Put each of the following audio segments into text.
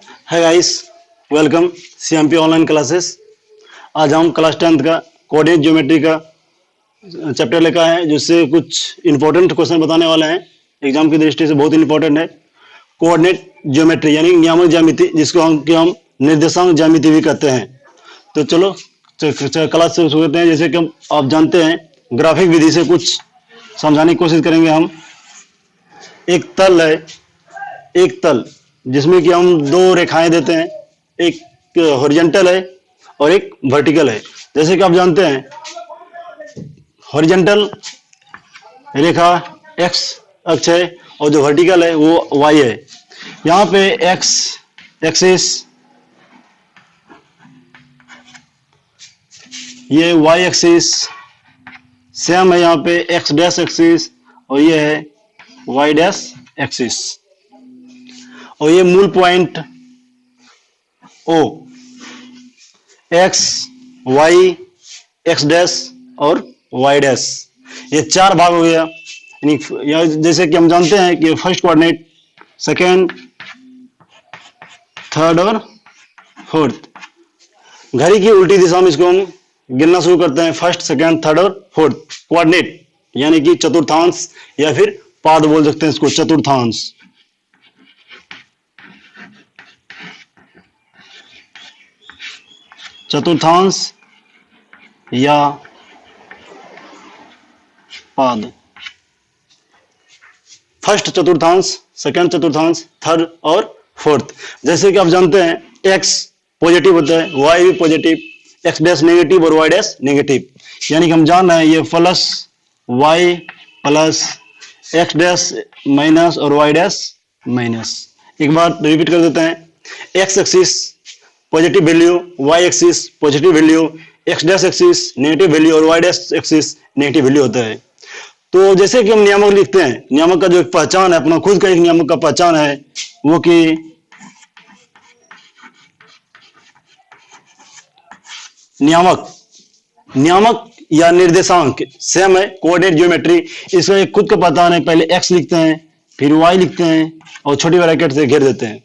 है guys, welcome CMP online classes. आज हम क्लास 10th का कोऑर्डिनेट ज्योमेट्री का चैप्टर लेकर आए हैं, जिससे कुछ इंपॉर्टेंट क्वेश्चन बताने वाले हैं। एग्जाम की दृष्टि से बहुत इंपॉर्टेंट है। कोऑर्डिनेट ज्योमेट्री यानी नियामक ज्यामिति, जिसको हम निर्देशांक ज्यामिति भी कहते हैं। तो चलो क्लास शुरू करते हैं। जैसे कि आप जानते हैं, ग्राफिक विधि से कुछ समझाने की कोशिश करेंगे हम। एक तल है, एक तल जिसमें कि हम दो रेखाएं देते हैं, एक हॉरिजॉन्टल है और एक वर्टिकल है। जैसे कि आप जानते हैं, हॉरिजॉन्टल रेखा एक्स अक्ष है और जो वर्टिकल है वो वाई है। यहाँ पे एक्स एक्सिस, ये वाई एक्सिस सेम है, यहाँ पे एक्स डैश एक्सिस और ये है वाई डैश एक्सिस। और ये मूल point O, X Y X dash और वाई डैश, ये चार भाग हो गया। यानी जैसे कि हम जानते हैं कि फर्स्ट कोऑर्डिनेट, सेकेंड, थर्ड और फोर्थ। घड़ी की उल्टी दिशा में इसको हम गिनना शुरू करते हैं। फर्स्ट, सेकेंड, थर्ड और फोर्थ कोऑर्डिनेट, यानी कि चतुर्थांश या फिर पाद बोल सकते हैं इसको, चतुर्थांश। चतुर्थांश या पाद। फर्स्ट चतुर्थांश, सेकंड चतुर्थांश, थर्ड और फोर्थ। जैसे कि आप जानते हैं, एक्स पॉजिटिव होता है, वाई भी पॉजिटिव, एक्स डैश नेगेटिव और वाई डैश नेगेटिव। यानी कि हम जान रहे हैं ये plus Y plus X dash minus और वाई डैश माइनस। एक बार रिपीट कर देते हैं। X axis positive value, Y axis positive value, X dash axis negative value और Y dash axis negative value होता है। तो जैसे कि हम नियामक लिखते हैं, नियामक का जो एक पहचान है, अपना खुद का एक नियामक का पहचान है, वो कि नियामक या निर्देशांक सेम है। कोऑर्डिनेट ज्योमेट्री, इसमें एक खुद का पहचान है। पहले एक्स लिखते हैं, फिर वाई लिखते हैं और छोटी ब्रैकेट से घेर देते हैं।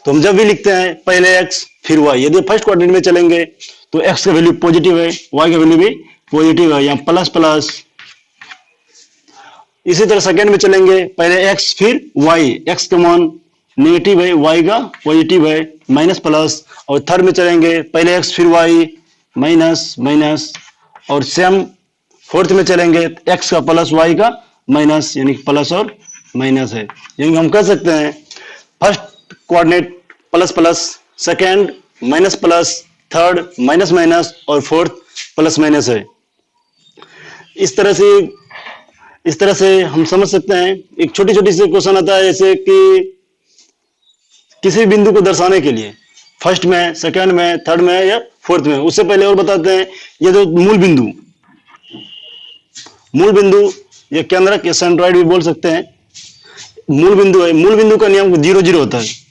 तो हम जब भी लिखते हैं पहले एक्स फिर वाई। यदि फर्स्ट कोऑर्डिनेट में चलेंगे तो एक्स का वैल्यू पॉजिटिव है, वाई का वैल्यू भी पॉजिटिव है, यहाँ प्लस प्लस। इसी तरह सेकेंड में चलेंगे, पहले एक्स फिर वाई, एक्स का मान नेगेटिव है, वाई का पॉजिटिव है, माइनस प्लस। और थर्ड में चलेंगे, पहले एक्स फिर वाई, माइनस माइनस। और सेम फोर्थ में चलेंगे, एक्स का प्लस वाई का माइनस, यानी प्लस और माइनस है। यानी हम कह सकते हैं first coordinate plus plus, second minus plus, third minus minus और फोर्थ प्लस माइनस है। इस तरह से हम समझ सकते हैं। एक छोटी छोटी सी क्वेश्चन आता है, जैसे कि किसी बिंदु को दर्शाने के लिए फर्स्ट में, सेकंड में, थर्ड में या फोर्थ में। उससे पहले और बताते हैं, ये जो मूल बिंदु या केंद्रक या सेंट्रॉइड भी बोल सकते हैं, मूल बिंदु है। मूल बिंदु का नियम 0 0 होता है।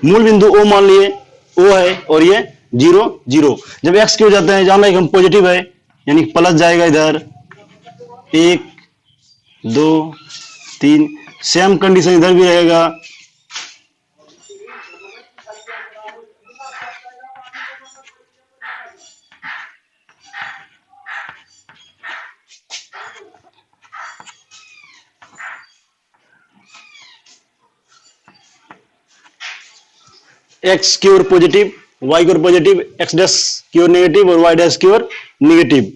मूल बिंदु ओ मान लिए, ओ है और ये 0 0। जब एक्स के हो जाते हैं, जानना है कि हम पॉजिटिव है, यानी प्लस जाएगा इधर, 1 2 3। सेम कंडीशन इधर भी रहेगा। एक्स की ओर पॉजिटिव, वाई की ओर पॉजिटिव, एक्स डैश की ओर नेगेटिव और वाई डैश की ओर नेगेटिव।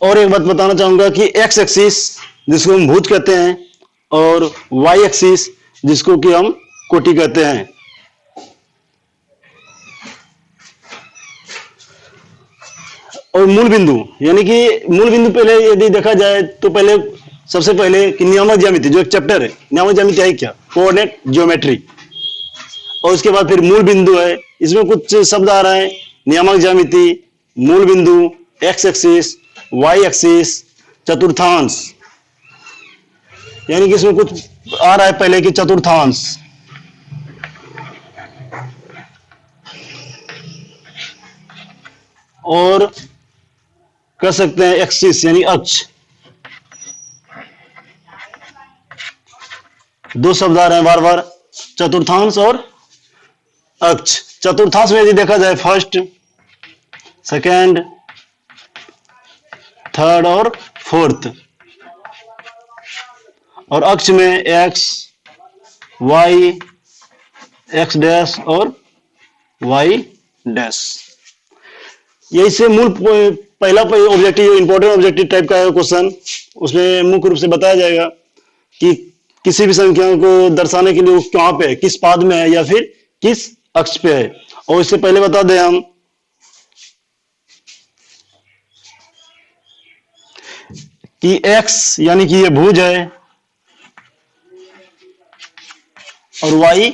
और एक बात बताना चाहूंगा कि एक्स एक्सिस, जिसको हम भुज कहते हैं, और वाई एक्सिस, जिसको कि हम कोटि कहते हैं। और मूल बिंदु, यानी कि मूल बिंदु पहले यदि देखा जाए तो पहले सबसे पहले कि नियामक ज्यामिति, जो एक चैप्टर है, नियामक ज्यामिति है क्या, कोऑर्डिनेट ज्योमेट्री। और उसके बाद फिर मूल बिंदु है। इसमें कुछ शब्द आ रहे हैं, नियामक ज्यामिति, मूल बिंदु, एक्स एक्सिस, वाई एक्सिस, चतुर्थांश। यानी कि इसमें कुछ आ रहा है पहले कि चतुर्थांश, और कह सकते हैं एक्सिस यानी अक्ष। दो शब्द आ रहे हैं बार बार, चतुर्थांश और अक्ष। चतुर्थांश में यदि देखा जाए फर्स्ट, सेकेंड, थर्ड और फोर्थ, और अक्ष में एक्स, वाई, एक्स डैश और वाई डैश। यही से मूल पहला ऑब्जेक्टिव, इंपॉर्टेंट ऑब्जेक्टिव टाइप का है क्वेश्चन। उसमें मुख्य रूप से बताया जाएगा कि किसी भी संख्या को दर्शाने के लिए वो कहां पे है, किस पाद में है या फिर किस अक्ष पे है। और इससे पहले बता दें हम कि x यानी कि ये भुज है और y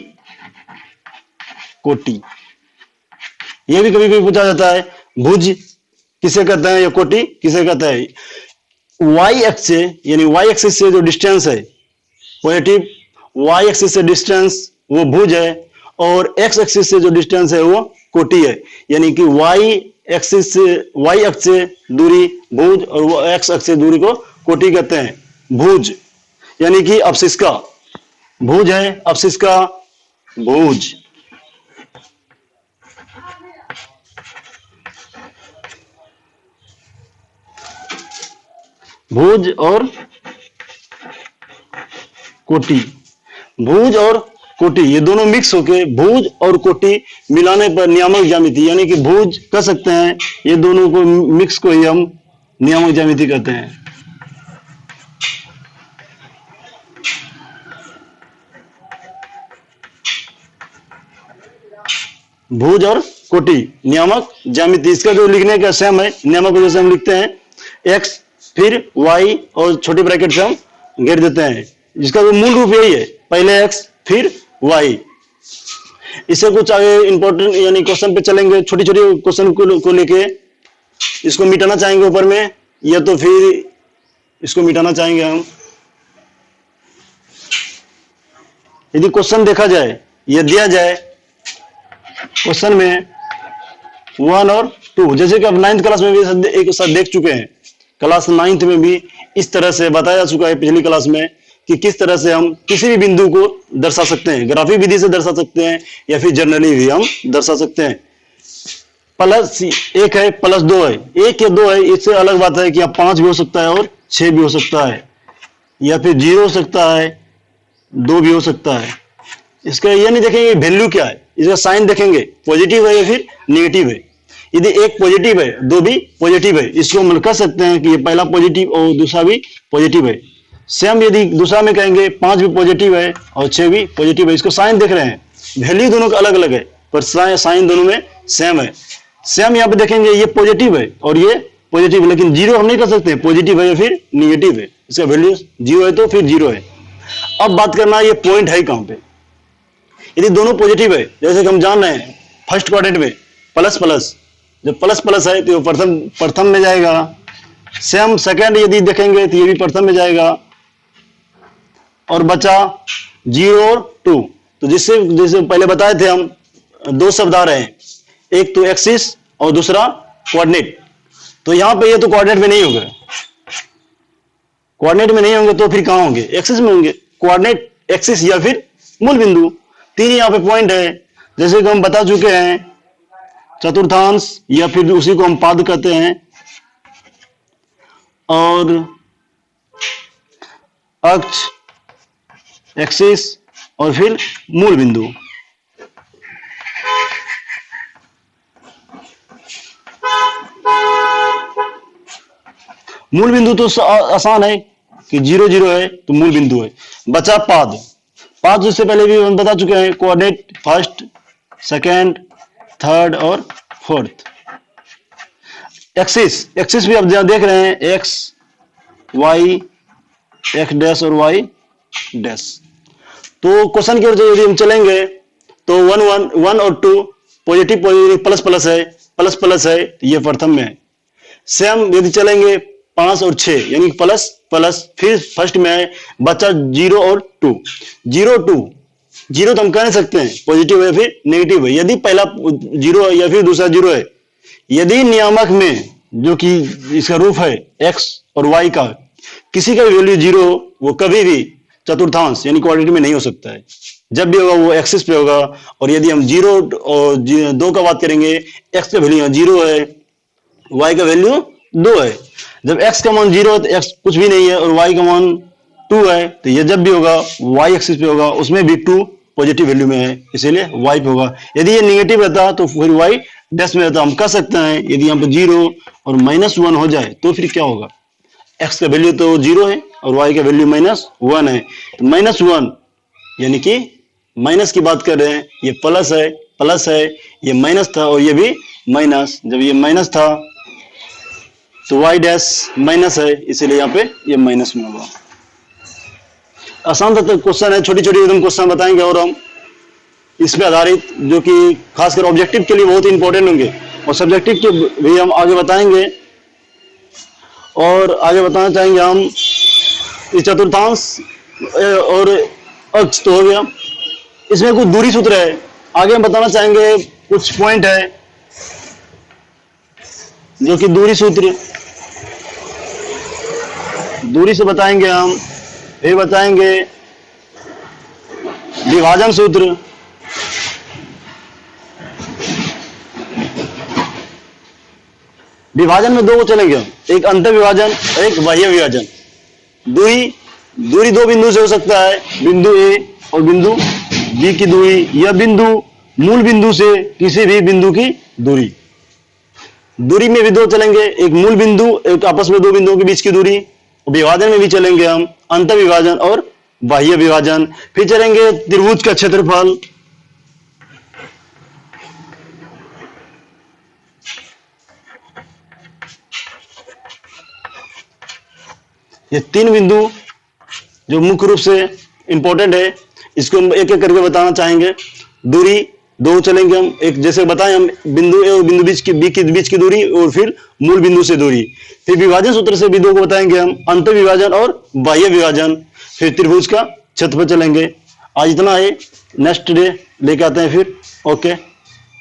कोटि। ये भी कभी कभी पूछा जाता है भुज किसे कहते हैं या कोटि किसे कहते हैं। y एक्स से यानी y एक्सिस से जो डिस्टेंस है पॉजिटिव, y एक्सिस से डिस्टेंस वो भुज है, और x एक्सिस से जो डिस्टेंस है वो कोटि है। यानी कि y एक्सिस से, y अक्ष से दूरी भुज और वो x अक्ष से दूरी को कोटि कहते हैं। भुज यानी कि अपशिष्ट का, भुज है अपशिष्ट का भुज। भुज और कोटि, भुज और कोटि ये दोनों मिक्स होके भुज और कोटि मिलाने पर नियामक ज्यामिति, यानी कि भुज कह सकते हैं, ये दोनों को मिक्स को ही हम नियामक ज्यामिति कहते हैं। भुज और कोटि नियामक ज्यामिति, इसका जो लिखने का सेम है, नियामक जैसे हम लिखते हैं x फिर y और छोटी ब्रैकेट से हम घेर देते हैं। जिसका जो मूल रूप यही है, पहले x फिर y। इससे कुछ आगे इंपॉर्टेंट यानी क्वेश्चन पे चलेंगे, छोटी छोटी क्वेश्चन को लेके इसको मिटाना चाहेंगे ऊपर में, या तो फिर इसको मिटाना चाहेंगे हम। यदि क्वेश्चन देखा जाए, यह दिया जाए क्वेश्चन में 1 और 2, जैसे कि अब 9th क्लास में भी एक साथ देख चुके हैं, क्लास 9th में भी इस तरह से बताया जा चुका है पिछली क्लास में कि किस तरह से हम किसी भी बिंदु को दर्शा सकते हैं। ग्राफिक विधि से दर्शा सकते हैं या फिर जर्नली भी हम दर्शा सकते हैं। प्लस 1 है, प्लस 2 है, 1 या 2 है, इससे अलग बात है कि अब 5 भी हो सकता है और 6 भी हो सकता है, या फिर 0 हो सकता है, 2 भी हो सकता है। इसका ये नहीं देखेंगे वैल्यू क्या है, इसका साइन देखेंगे पॉजिटिव है या फिर नेगेटिव है। यदि एक पॉजिटिव है, 2 भी पॉजिटिव है, इसको हम कह सकते हैं कि ये पहला पॉजिटिव और दूसरा भी पॉजिटिव है। सेम यदि दूसरा में कहेंगे 5 भी पॉजिटिव है और 6 भी पॉजिटिव है, इसको साइन देख रहे हैं, वैल्यू दोनों का अलग अलग है पर साइन दोनों में सेम है। सेम यहाँ पे देखेंगे ये पॉजिटिव है और ये पॉजिटिव है, लेकिन 0 हम नहीं कर सकते, पॉजिटिव है या फिर निगेटिव है, इसका वैल्यू 0 है तो फिर 0 है। अब बात करना ये पॉइंट है कहां पे। यदि दोनों पॉजिटिव है, जैसे कि हम जान रहे हैं फर्स्ट क्वाड्रेंट में प्लस प्लस, जब प्लस प्लस है तो प्रथम में जाएगा। सेम सेकंड यदि देखेंगे तो ये भी प्रथम में जाएगा, और बचा 0 और 2। तो जिससे जैसे पहले बताए थे हम, 2 शब्द आ रहे हैं, एक तो एक्सिस और दूसरा कोऑर्डिनेट। तो यहां पे ये तो कोऑर्डिनेट में नहीं होंगे, कोऑर्डिनेट में नहीं होंगे तो फिर कहां होंगे, एक्सिस में होंगे। कोऑर्डिनेट, एक्सिस या फिर मूल बिंदु, 3 यहाँ पे पॉइंट है। जैसे कि हम बता चुके हैं, चतुर्थांश या फिर उसी को हम पाद कहते हैं, और अक्ष, एक्सिस और फिर मूल बिंदु। मूल बिंदु तो आसान है कि 0 0 है तो मूल बिंदु है। बचा पाद, पाद जिससे पहले भी हम बता चुके हैं, कोऑर्डिनेट फर्स्ट, सेकेंड, थर्ड और फोर्थ। एक्सिस, एक्सिस भी अब देख रहे हैं, एक्स, वाई, एक्स डैश और वाई डैश। तो क्वेश्चन की ओर से यदि हम चलेंगे तो 1 और 2 पॉजिटिव पॉजिटिव प्लस प्लस है, प्लस प्लस है तो ये प्रथम में है। सेम यदि चलेंगे 5 और 6 यानी प्लस प्लस फिर फर्स्ट में है। बचा 0 और 2, 0 2, 0 तो हम कह नहीं सकते हैं पॉजिटिव है फिर नेगेटिव है। यदि पहला 0 है या फिर दूसरा 0 है, यदि नियामक में जो कि इसका रूप है x और y का, किसी का वैल्यू 0 वो कभी भी चतुर्थांश यानी क्वाड्रेटिक में नहीं हो सकता है। जब भी होगा वो एक्सिस पे होगा। और यदि हम 0 और 2 का बात करेंगे, एक्स का वैल्यू 0 है, वाई का वैल्यू 2 है। जब एक्स का मान 0 है तो एक्स कुछ भी नहीं है, और वाई का मान 2 है, तो ये जब भी होगा वाई एक्सिस पे होगा, उसमें भी 2 पॉजिटिव वैल्यू में है, इसीलिए वाई पे होगा। यदि ये निगेटिव रहता तो फिर वाई डैश में रहता। हम कह सकते हैं यदि यहाँ पे 0 और -1 हो जाए तो फिर क्या होगा, एक्स का वैल्यू तो 0 है और वाई का वैल्यू -1 है, तो -1 यानी कि माइनस की बात कर रहे हैं, ये प्लस है, ये माइनस था और ये भी माइनस। जब ये माइनस था तो वाई डैश माइनस है, इसीलिए यहाँ पे ये माइनस में होगा। आसान सा क्वेश्चन है, छोटी छोटी एकदम क्वेश्चन बताएंगे और हम इस पे आधारित, जो कि खासकर ऑब्जेक्टिव के लिए बहुत इंपॉर्टेंट होंगे, और सब्जेक्टिव के भी हम आगे बताएंगे। और आगे बताना चाहेंगे हम इस चतुर्थांश और अक्ष तो हो गया, इसमें कुछ दूरी सूत्र है, आगे हम बताना चाहेंगे कुछ पॉइंट है जो कि दूरी सूत्र, दूरी से बताएंगे हम। फिर बताएंगे विभाजन सूत्र, विभाजन में 2 को चलेंगे हम, एक अंतर विभाजन, एक बाह्य विभाजन। दूरी 2 बिंदु से हो सकता है, बिंदु ए और बिंदु बी की दूरी, या बिंदु मूल बिंदु से किसी भी बिंदु की दूरी। दूरी में भी 2 चलेंगे, एक मूल बिंदु, एक आपस में 2 बिंदुओं के बीच की दूरी। विभाजन में भी चलेंगे हम अंतर विभाजन और बाह्य विभाजन। फिर चलेंगे त्रिभुज का क्षेत्रफल, ये 3 बिंदु जो मुख्य रूप से इंपॉर्टेंट है, इसको हम एक एक करके बताना चाहेंगे। दूरी 2 चलेंगे हम, एक जैसे बताएं हम, बिंदु ए और बिंदु बीच की दूरी, और फिर मूल बिंदु से दूरी। फिर विभाजन सूत्र से भी 2 को बताएंगे हम, अंतर विभाजन और बाह्य विभाजन। फिर त्रिभुज का क्षेत्रफल चलेंगे। आज इतना है, नेक्स्ट डे लेके आते हैं फिर। ओके।